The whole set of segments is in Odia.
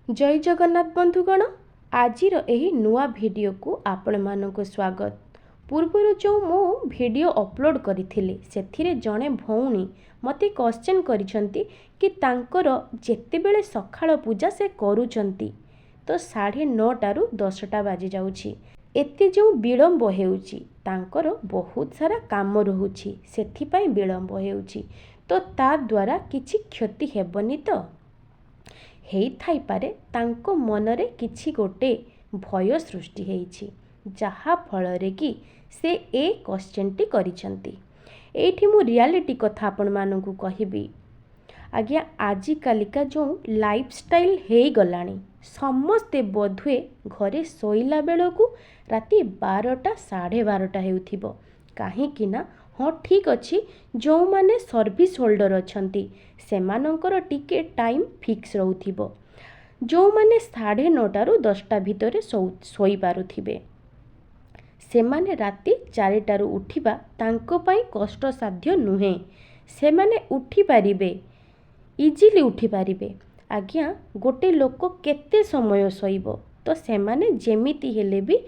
जय जगन्नाथ बंधुगण आजिर एही नुआ वीडियो को आपण मानक स्वागत। पूर्वर जो मो वीडियो अपलोड करिथिली सेथिरे जणे भौणी मते क्वेश्चन करिसंती कि तांकर जेतेबेले सखाळ पूजा से करूचंती तो 9:30 टारू 10टा बाजी जाउछि। एते जो विलंब हेउछि तांकर बहुत सारा काम रहुछि सेथि पई विलंब हेउछि तो ता द्वारा किछि क्षति हेबनी तो हेई थाई पारे तांको मनरे किछि गोटे भय सृष्टि हेइछि जहा फलरे कि से ए क्वेश्चनटी करिसंती। एठी मु रियलिटी कथा आपण मानकु कहिबी। आज्ञा आजि कालिका जो लाइफस्टाइल हेई गलानी समस्ते बोधुए घरे सोइला बेलकु राति 12टा 12:30 हेउथिबो काहेकि ना हाँ ठीक अच्छी जो माने सर्विस होल्डर अच्छंती सेमानंकर टिके टाइम फिक्स रहउथिबो जो माने 9:30 रू 10टा भितरे सोई पारुथिबे सेमाने राति 4टारू उठिबा तांको पई कष्ट साध्य नुहे। सेमाने उठी पारिबे इजिली उठी पारिबे। आज्ञा गोटे लोक केते समय सोइबो तो सेमाने जेमिति हेले भी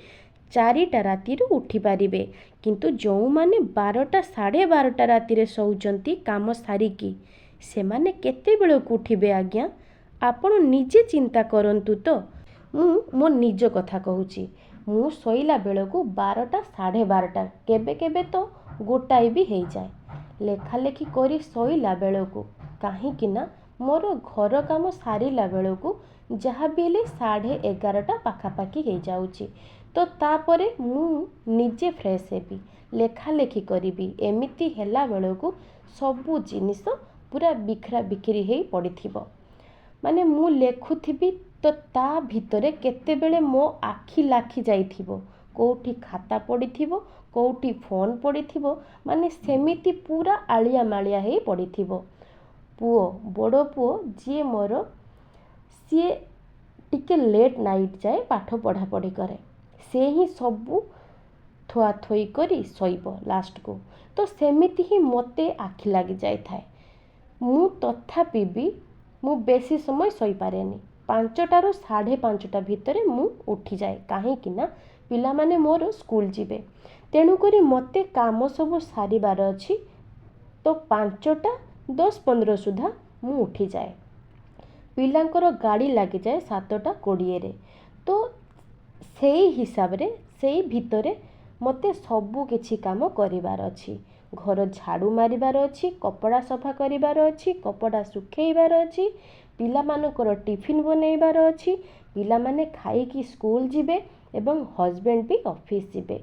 4टा राति उठी पारिबे किंतु जो माने 12टा 12:30 राति शोउचंती काम सारिकी सेमाने केते बेले उठिबे। आज्ञा आपण निजे चिंता करंतु तो मो निज कथा कहूची मु सोइला बेलकु 12टा 12:30 केबे केबे तो गोटाई भी हेई जाए लेखा लेखी करी सोइला बेलकु काहेकि ना मोर घर काम सारिला बेलकु जहाँ भी हेले 11:30 पाखापाखि हेई जाउची तो तापरे मु निजे फ्रेश हेबी लेखा लेखी करिबी एमिति हेला बेलकु सबु जिनिस पूरा बिखरा बिखरी हेई पड़िथिबो माने मु लेखुथिबी तो ता भितरे केते बेले मो आखि लाखी जाइथिबो कोठी खाता पड़िथिबो कोठी फोन पड़िथिबो माने सेमिति पूरा आलिया मालिया हेई पड़िथिबो। पुओ बड़ पुओ जी मोर सी टिके लेट नाइट जाए पाठ पढ़ा पढ़ी करे से ही सबू थोआ थोई करी सोइबो लास्ट को तो सेमिति ही मते आखि लागी जाय थाए। मु तथापि भी मु बेसी समय सोई पारेनी 5टारू 5:30 भितरे मु उठी जाए काहेकि ना पिला माने मोर स्कूल जिबे तेणु करी मते काम सब सारिबार अछि तो 5टा 10-15 सुधा मु उठी जाए। पिलांकर गाड़ी लगी जाए 7:20 रे तो सेई हिसाब रे सेई भितरे मते सबु किछि काम करिवार अछि घर झाड़ू मारिबार अछि कपड़ा सफा करिवार अछि कपड़ा सुखेइबार अछि पिला मानकर टिफिन बनैबार अछि पिला माने खाइकी स्कूल जिबे एवं हस्बैंड भी ऑफिस जिबे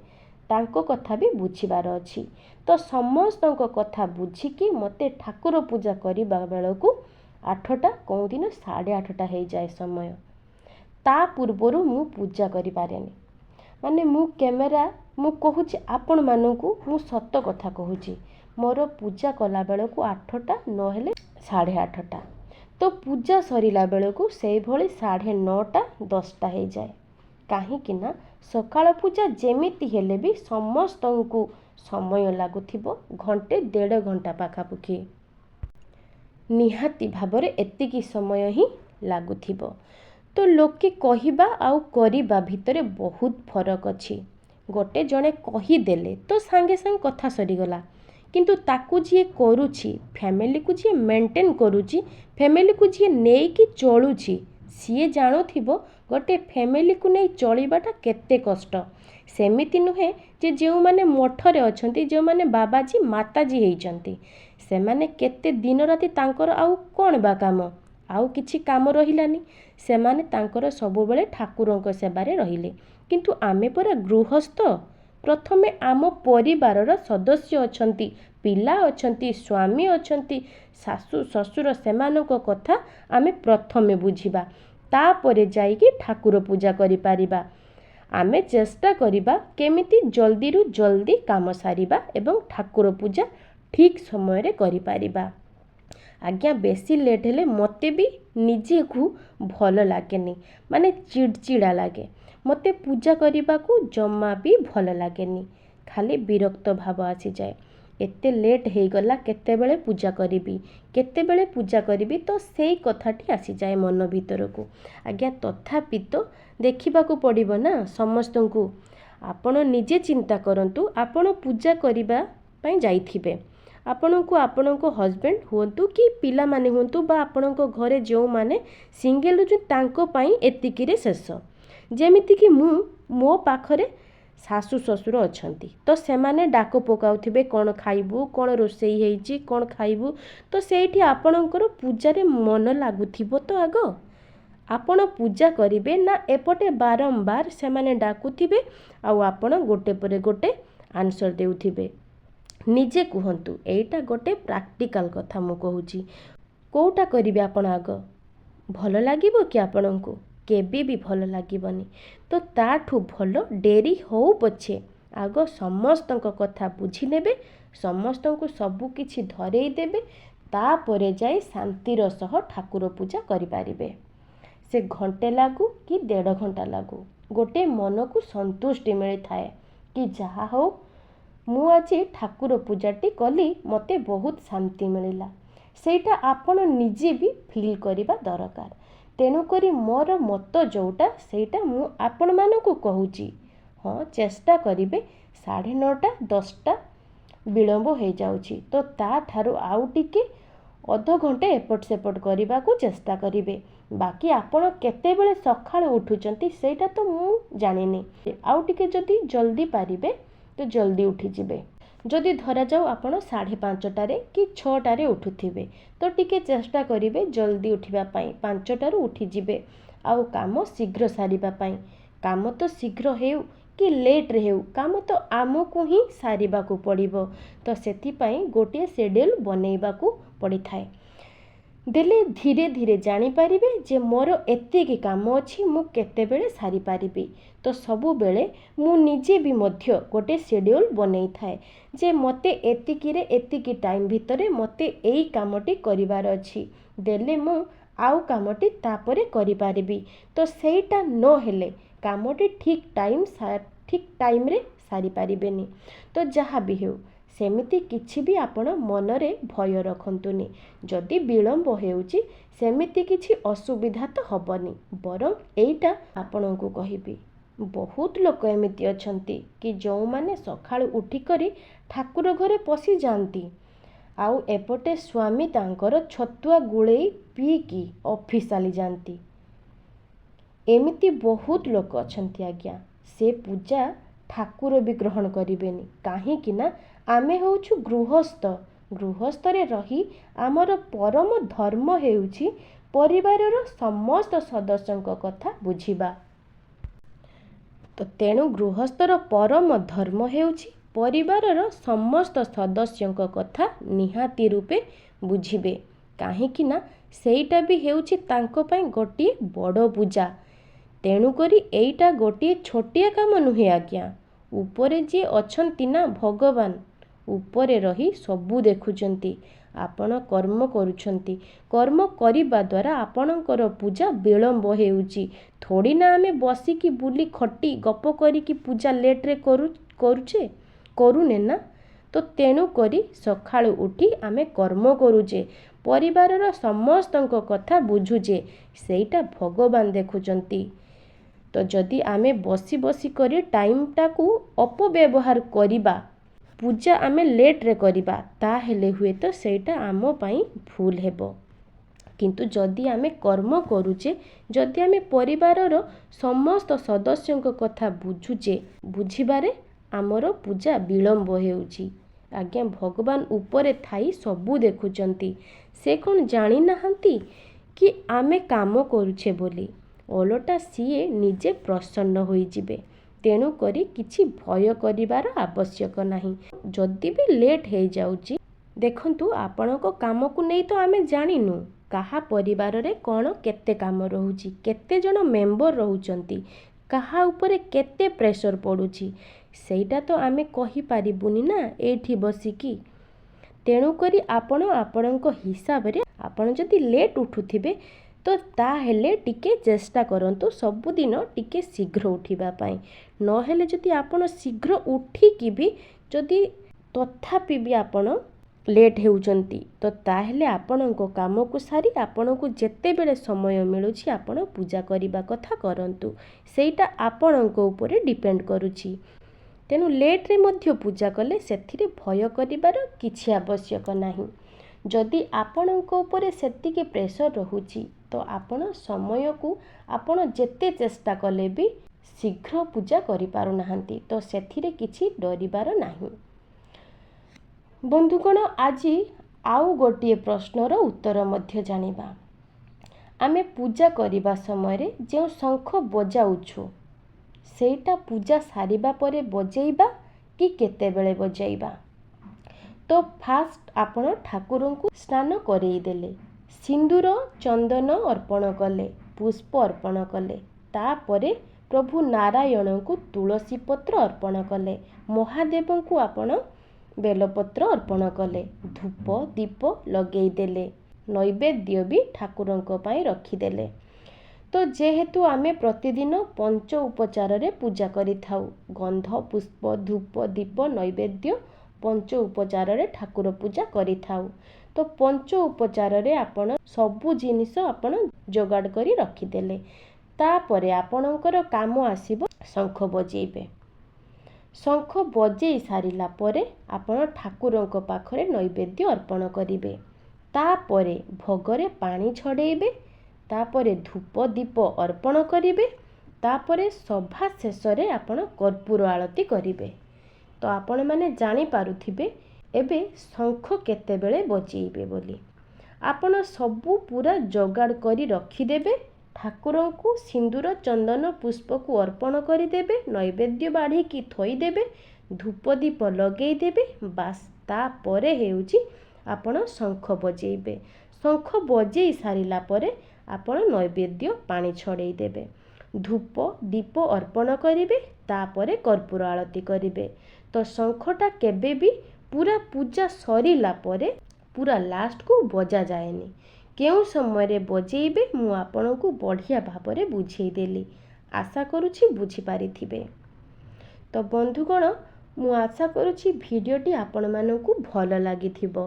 तांको कथा भी बुझिबार अछि तो समस्तक कथा बुझिकी मते ठाकुर पूजा करिबा बेलकु 8टा कोउ दिन 8:30 हेई जाए समय ता पूर्वरु मु पूजा करि पारेनी माने मु कैमेरा मु कहूची आपण मानकु मु सत्य कथा कहूची मोर पूजा कला बेलकु 8टा नहेले 8:30 तो पूजा सरिला बेलकु सेई भली 9:30 10टा हेई जाए काहेकि ना सकाळ पूजा जेमिति हेले भी समस्तंकु समय लागुथिबो घंटे 1.5 घंटा पाखापुखी निहाती भाबरे एतिकी समय ही लागुथिबो तो लोके कहिबा आउ करिबा भितरे बहुत फरक अछि। गोटे जणे कहिदेले तो सांगे सांग कथा सरीगला किंतु ताकू जी करूची फैमिली को जी मेंटेन करूची फैमिली को जी नेई की चलुची सीए जानुथिबो गोटे फैमिली को नहीं चलिबाटा केते कष्ट सेमिति नुहे जे जेउ माने मठरे अछंती जे माने बाबाजी माताजी हेइचंती से माने केते दिन राति तांकर आउ कोन बा काम आउ किछि काम रहिलानी से माने तांकर सब बेले ठाकुरंक सेबारे रहिले किंतु आमे परा गृहस्थ प्रथमे आम परिवारर सदस्य अछंती पिला अछंती स्वामी अछंती सासु ससुर सेमानक कथा आमे प्रथमे बुझिबा तापरे जाइकी ठाकुर पूजा करि पारिबा। आमे चेष्टा करिबा केमिति जल्दी रु जल्दी काम सारिबा एवं ठाकुर पूजा ठीक समय रे करि पारिबा। आज्ञा बेसी लेट हेले मते भी निजे को भल लागेनी माने चिड़चिड़ा लागे मते पूजा करने को जमा भी भल लागेनी खाली विरक्त भाव आसी जाए एते लेट ହେଇଗଲା କେତେବେଳେ ପୂଜା କରିବି କେତେବେଳେ ପୂଜା କରିବି ତ ସେଇ କଥାଟି ଆସିଯାଏ ମନ ଭିତରକୁ। ଆଜ୍ଞା ତଥାପି ତ ଦେଖିବାକୁ ପଡ଼ିବ ନା ସମସ୍ତଙ୍କୁ। ଆପଣ ନିଜେ ଚିନ୍ତା କରନ୍ତୁ, ଆପଣ ପୂଜା କରିବା ପାଇଁ ଯାଇଥିବେ, ଆପଣଙ୍କୁ ଆପଣଙ୍କ ହଜବେଣ୍ଡ ହୁଅନ୍ତୁ କି ପିଲାମାନେ ହୁଅନ୍ତୁ ବା ଆପଣଙ୍କ ଘରେ ଯେଉଁମାନେ ସିଙ୍ଗଲ ରହୁଛନ୍ତି ତାଙ୍କ ପାଇଁ ଏତିକିରେ ଶେଷ। ଯେମିତିକି ମୋ ପାଖରେ ଶାଶୁ ଶ୍ୱଶୁର ଅଛନ୍ତି, ତ ସେମାନେ ଡାକ ପକାଉଥିବେ କ'ଣ ଖାଇବୁ, କ'ଣ ରୋଷେଇ ହେଇଛି, କ'ଣ ଖାଇବୁ, ତ ସେଇଠି ଆପଣଙ୍କର ପୂଜାରେ ମନ ଲାଗୁଥିବ ତ ଆଗ ଆପଣ ପୂଜା କରିବେ ନା ଏପଟେ ବାରମ୍ବାର ସେମାନେ ଡାକୁଥିବେ ଆଉ ଆପଣ ଗୋଟେ ପରେ ଗୋଟେ ଆନ୍ସର ଦେଉଥିବେ। ନିଜେ କୁହନ୍ତୁ, ଏଇଟା ଗୋଟେ ପ୍ରାକ୍ଟିକାଲ କଥା ମୁଁ କହୁଛି। କେଉଁଟା କରିବେ ଆପଣ ଆଗ? ଭଲ ଲାଗିବ କି ଆପଣଙ୍କୁ? କେବେ ବି ଭଲ ଲାଗିବନି। ତ ତାଠୁ ଭଲ ଡେରି ହଉ ପଛେ ଆଗ ସମସ୍ତଙ୍କ କଥା ବୁଝି ନେବେ, ସମସ୍ତଙ୍କୁ ସବୁ କିଛି ଧରେଇ ଦେବେ, ତାପରେ ଯାଇ ଶାନ୍ତିର ସହ ଠାକୁର ପୂଜା କରିପାରିବେ। ସେ ଘଣ୍ଟେ ଲାଗୁ କି 1.5 ଘଣ୍ଟା ଲାଗୁ, ଗୋଟେ ମନକୁ ସନ୍ତୁଷ୍ଟି ମିଳିଥାଏ କି ଯାହା ହଉ ମୁଁ ଆଜି ଠାକୁର ପୂଜାଟି କଲି, ମୋତେ ବହୁତ ଶାନ୍ତି ମିଳିଲା। ସେଇଟା ଆପଣ ନିଜେ ବି ଫିଲ୍ କରିବା ଦରକାର। ତେଣୁକରି ମୋର ମତ ଯେଉଁଟା ସେଇଟା ମୁଁ ଆପଣମାନଙ୍କୁ କହୁଛି। ହଁ ଚେଷ୍ଟା କରିବେ, 9:30 10ଟା ବିଳମ୍ବ ହେଇଯାଉଛି ତ ତାଠାରୁ ଆଉ ଟିକେ ଅଧଘଣ୍ଟେ ଏପଟ ସେପଟ କରିବାକୁ ଚେଷ୍ଟା କରିବେ। ବାକି ଆପଣ କେତେବେଳେ ସକାଳୁ ଉଠୁଛନ୍ତି ସେଇଟା ତ ମୁଁ ଜାଣିନି, ଆଉ ଟିକେ ଯଦି ଜଲ୍ଦି ପାରିବେ ତ ଜଲ୍ଦି ଉଠିଯିବେ। ଯଦି ଧରାଯାଉ ଆପଣ 5:30ଟାରେ କି 6ଟାରେ ଉଠୁଥିବେ ତ ଟିକେ ଚେଷ୍ଟା କରିବେ ଜଲ୍ଦି ଉଠିବା ପାଇଁ, 5ଟାରୁ ଉଠିଯିବେ ଆଉ କାମ ଶୀଘ୍ର ସାରିବା ପାଇଁ। କାମ ତ ଶୀଘ୍ର ହେଉ କି ଲେଟ୍ରେ ହେଉ, କାମ ତ ଆମକୁ ହିଁ ସାରିବାକୁ ପଡ଼ିବ, ତ ସେଥିପାଇଁ ଗୋଟିଏ ସେଡ୍ୟୁଲ୍ ବନେଇବାକୁ ପଡ଼ିଥାଏ। ଦେଲେ ଧୀରେ ଧୀରେ ଜାଣିପାରିବେ ଯେ ମୋର ଏତିକି କାମ ଅଛି, ମୁଁ କେତେବେଳେ ସାରିପାରିବି। ତ ସବୁବେଳେ ମୁଁ ନିଜେ ବି ମଧ୍ୟ ଗୋଟେ ସେଡ୍ୟୁଲ୍ ବନେଇଥାଏ ଯେ ମୋତେ ଏତିକିରେ ଏତିକି ଟାଇମ୍ ଭିତରେ ମୋତେ ଏଇ କାମଟି କରିବାର ଅଛି, ଦେଲେ ମୁଁ ଆଉ କାମଟି ତାପରେ କରିପାରିବି। ତ ସେଇଟା ନହେଲେ କାମଟି ଠିକ୍ ଟାଇମ୍ରେ ସାରିପାରିବେନି। ତ ଯାହା ବି ହେଉ ସେମିତି କିଛି ବି ଆପଣ ମନରେ ଭୟ ରଖନ୍ତୁନି। ଯଦି ବିଳମ୍ବ ହେଉଛି ସେମିତି କିଛି ଅସୁବିଧା ତ ହେବନି, ବରଂ ଏଇଟା ଆପଣଙ୍କୁ କହିବି, ବହୁତ ଲୋକ ଏମିତି ଅଛନ୍ତି କି ଯେଉଁମାନେ ସକାଳୁ ଉଠିକରି ଠାକୁର ଘରେ ପଶିଯାଆନ୍ତି ଆଉ ଏପଟେ ସ୍ୱାମୀ ତାଙ୍କର ଛତୁଆ ଗୋଳେଇ ପିଇକି ଅଫିସ୍ ଚାଲିଯାଆନ୍ତି। ଏମିତି ବହୁତ ଲୋକ ଅଛନ୍ତି ଆଜ୍ଞା। ସେ ପୂଜା ଠାକୁର ବି ଗ୍ରହଣ କରିବେନି, କାହିଁକି ନା ଆମେ ହେଉଛୁ ଗୃହସ୍ଥରେ ରହି ଆମର ପରମ ଧର୍ମ ହେଉଛି ପରିବାରର ସମସ୍ତ ସଦସ୍ୟଙ୍କ କଥା ବୁଝିବା। ତ ତେଣୁ ଗୃହସ୍ଥର ପରମ ଧର୍ମ ହେଉଛି ପରିବାରର ସମସ୍ତ ସଦସ୍ୟଙ୍କ କଥା ନିହାତି ରୂପେ ବୁଝିବେ, କାହିଁକି ନା ସେଇଟା ବି ହେଉଛି ତାଙ୍କ ପାଇଁ ଗୋଟିଏ ବଡ଼ ପୂଜା। ତେଣୁକରି ଏଇଟା ଗୋଟିଏ ଛୋଟିଆ କାମ ନୁହେଁ ଆଜ୍ଞା। ଉପରେ ଯିଏ ଅଛନ୍ତି ନା ଭଗବାନ, ଉପରେ ରହି ସବୁ ଦେଖୁଛନ୍ତି। ଆପଣ କର୍ମ କରୁଛନ୍ତି, କର୍ମ କରିବା ଦ୍ୱାରା ଆପଣଙ୍କର ପୂଜା ବିଳମ୍ବ ହେଉଛି। ଥୋଡ଼ି ନା ଆମେ ବସିକି ବୁଲି ଖଟି ଗପ କରିକି ପୂଜା ଲେଟ୍ରେ କରୁନେ ନା। ତ ତେଣୁ କରି ସକାଳୁ ଉଠି ଆମେ କର୍ମ କରୁଛେ, ପରିବାରର ସମସ୍ତଙ୍କ କଥା ବୁଝୁଛେ, ସେଇଟା ଭଗବାନ ଦେଖୁଛନ୍ତି। ତ ଯଦି ଆମେ ବସି କରି ଟାଇମ୍ଟାକୁ ଅପବ୍ୟବହାର କରିବା, ପୂଜା ଆମେ ଲେଟ୍ରେ କରିବା, ତାହେଲେ ହୁଏତ ସେଇଟା ଆମ ପାଇଁ ଭୁଲ ହେବ। କିନ୍ତୁ ଯଦି ଆମେ କର୍ମ କରୁଛେ, ଯଦି ଆମେ ପରିବାରର ସମସ୍ତ ସଦସ୍ୟଙ୍କ କଥା ବୁଝୁଛେ, ବୁଝିବାରେ ଆମର ପୂଜା ବିଳମ୍ବ ହେଉଛି। ଆଜ୍ଞା ଭଗବାନ ଉପରେ ଥାଇ ସବୁ ଦେଖୁଛନ୍ତି। ସେ କ'ଣ ଜାଣିନାହାନ୍ତି କି ଆମେ କାମ କରୁଛେ ବୋଲି? ଓଲଟା ସିଏ ନିଜେ ପ୍ରସନ୍ନ ହୋଇଯିବେ। ତେଣୁ କରି କିଛି ଭୟ କରିବାର ଆବଶ୍ୟକ ନାହିଁ। ଯଦି ବି ଲେଟ୍ ହେଇଯାଉଛି, ଦେଖନ୍ତୁ ଆପଣଙ୍କ କାମକୁ ନେଇ ତ ଆମେ ଜାଣିନୁ କାହା ପରିବାରରେ କ'ଣ କେତେ କାମ ରହୁଛି, କେତେ ଜଣ ମେମ୍ବର ରହୁଛନ୍ତି, କାହା ଉପରେ କେତେ ପ୍ରେସର ପଡ଼ୁଛି, ସେଇଟା ତ ଆମେ କହିପାରିବୁନି ନା ଏଇଠି ବସିକି। ତେଣୁକରି ଆପଣ ଆପଣଙ୍କ ହିସାବରେ, ଆପଣ ଯଦି ଲେଟ୍ ଉଠୁଥିବେ ତ ତାହେଲେ ଟିକେ ଚେଷ୍ଟା କରନ୍ତୁ ସବୁଦିନ ଟିକେ ଶୀଘ୍ର ଉଠିବା ପାଇଁ। ନହେଲେ ଯଦି ଆପଣ ଶୀଘ୍ର ଉଠିକି ବି ଯଦି ତଥାପି ବି ଆପଣ ଲେଟ୍ ହେଉଛନ୍ତି, ତ ତାହେଲେ ଆପଣଙ୍କ କାମକୁ ସାରି ଆପଣଙ୍କୁ ଯେତେବେଳେ ସମୟ ମିଳୁଛି ଆପଣ ପୂଜା କରିବା କଥା କରନ୍ତୁ। ସେଇଟା ଆପଣଙ୍କ ଉପରେ ଡିପେଣ୍ଡ କରୁଛି। ତେଣୁ ଲେଟ୍ରେ ମଧ୍ୟ ପୂଜା କଲେ ସେଥିରେ ଭୟ କରିବାର କିଛି ଆବଶ୍ୟକ ନାହିଁ। ଯଦି ଆପଣଙ୍କ ଉପରେ ସେତିକି ପ୍ରେସର ରହୁଛି ତ ଆପଣ ସମୟକୁ ଆପଣ ଯେତେ ଚେଷ୍ଟା କଲେ ବି ଶୀଘ୍ର ପୂଜା କରିପାରୁନାହାନ୍ତି, ତ ସେଥିରେ କିଛି ଡରିବାର ନାହିଁ। ବନ୍ଧୁଗଣ, ଆଜି ଆଉ ଗୋଟିଏ ପ୍ରଶ୍ନର ଉତ୍ତର ମଧ୍ୟ ଜାଣିବା। ଆମେ ପୂଜା କରିବା ସମୟରେ ଯେଉଁ ଶଙ୍ଖ ବଜାଉଛୁ ସେଇଟା ପୂଜା ସାରିବା ପରେ ବଜେଇବା କି କେତେବେଳେ ବଜାଇବା? ତ ଫାଷ୍ଟ ଆପଣ ଠାକୁରଙ୍କୁ ସ୍ନାନ କରେଇ ଦେଲେ, ସିନ୍ଦୁର ଚନ୍ଦନ ଅର୍ପଣ କଲେ, ପୁଷ୍ପ ଅର୍ପଣ କଲେ, ତାପରେ ପ୍ରଭୁ ନାରାୟଣଙ୍କୁ ତୁଳସୀ ପତ୍ର ଅର୍ପଣ କଲେ, ମହାଦେବଙ୍କୁ ଆପଣ ବେଲପତ୍ର ଅର୍ପଣ କଲେ, ଧୂପ ଦୀପ ଲଗେଇ ଦେଲେ, ନୈବେଦ୍ୟ ବି ଠାକୁରଙ୍କ ପାଇଁ ରଖିଦେଲେ। ତ ଯେହେତୁ ଆମେ ପ୍ରତିଦିନ ପଞ୍ଚ ଉପଚାରରେ ପୂଜା କରିଥାଉ, ଗନ୍ଧ ପୁଷ୍ପ ଧୂପ ଦୀପ ନୈବେଦ୍ୟ ପଞ୍ଚ ଉପଚାରରେ ଠାକୁର ପୂଜା କରିଥାଉ, ତ ପଞ୍ଚ ଉପଚାରରେ ଆପଣ ସବୁ ଜିନିଷ ଆପଣ ଯୋଗାଡ଼ କରି ରଖିଦେଲେ। ତାପରେ ଆପଣଙ୍କର କାମ ଆସିବ ଶଙ୍ଖ ବଜେଇବେ। ଶଙ୍ଖ ବଜେଇ ସାରିଲା ପରେ ଆପଣ ଠାକୁରଙ୍କ ପାଖରେ ନୈବେଦ୍ୟ ଅର୍ପଣ କରିବେ, ତାପରେ ଭୋଗରେ ପାଣି ଛଡ଼େଇବେ, ତାପରେ ଧୂପ ଦୀପ ଅର୍ପଣ କରିବେ, ତାପରେ ସଭା ଶେଷରେ ଆପଣ କର୍ପୂର ଆଳତି କରିବେ। ତ ଆପଣମାନେ ଜାଣିପାରୁଥିବେ ଏବେ ଶଙ୍ଖ କେତେବେଳେ ବଜେଇବେ ବୋଲି। ଆପଣ ସବୁ ପୁରା ଯୋଗାଡ଼ କରି ରଖିଦେବେ, ଠାକୁରଙ୍କୁ ସିନ୍ଦୁର ଚନ୍ଦନ ପୁଷ୍ପକୁ ଅର୍ପଣ କରିଦେବେ, ନୈବେଦ୍ୟ ବାଢ଼ିକି ଥୋଇଦେବେ, ଧୂପ ଦୀପ ଲଗେଇ ଦେବେ, ବାସ୍। ତାପରେ ହେଉଛି ଆପଣ ଶଙ୍ଖ ବଜେଇବେ। ଶଙ୍ଖ ବଜେଇ ସାରିଲା ପରେ ଆପଣ ନୈବେଦ୍ୟ ପାଣି ଛଡ଼େଇ ଦେବେ, ଧୂପ ଦୀପ ଅର୍ପଣ କରିବେ, ତାପରେ କର୍ପୂର ଆଳତି କରିବେ। ତ ଶଙ୍ଖଟା କେବେ ବି ପୁରା ପୂଜା ସରିଲା ପରେ ପୁରା ଲାଷ୍ଟକୁ ବଜା ଯାଏନି। କେଉଁ ସମୟରେ ବଜେଇବେ ମୁଁ ଆପଣଙ୍କୁ ବଢ଼ିଆ ଭାବରେ ବୁଝେଇଦେଲି। ଆଶା କରୁଛି ବୁଝିପାରିଥିବେ। ତ ବନ୍ଧୁଗଣ, ମୁଁ ଆଶା କରୁଛି ଭିଡ଼ିଓଟି ଆପଣମାନଙ୍କୁ ଭଲ ଲାଗିଥିବ।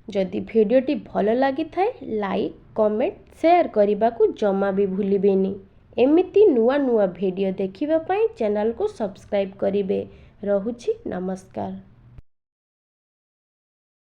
ଯଦି ଭିଡ଼ିଓଟି ଭଲ ଲାଗିଥାଏ ଲାଇକ୍ କମେଣ୍ଟ ସେୟାର କରିବାକୁ ଜମା ବି ଭୁଲିବେନି। ଏମିତି ନୂଆ ନୂଆ ଭିଡ଼ିଓ ଦେଖିବା ପାଇଁ ଚ୍ୟାନେଲକୁ ସବସ୍କ୍ରାଇବ୍ କରିବେ। ରହୁଛି, ନମସ୍କାର।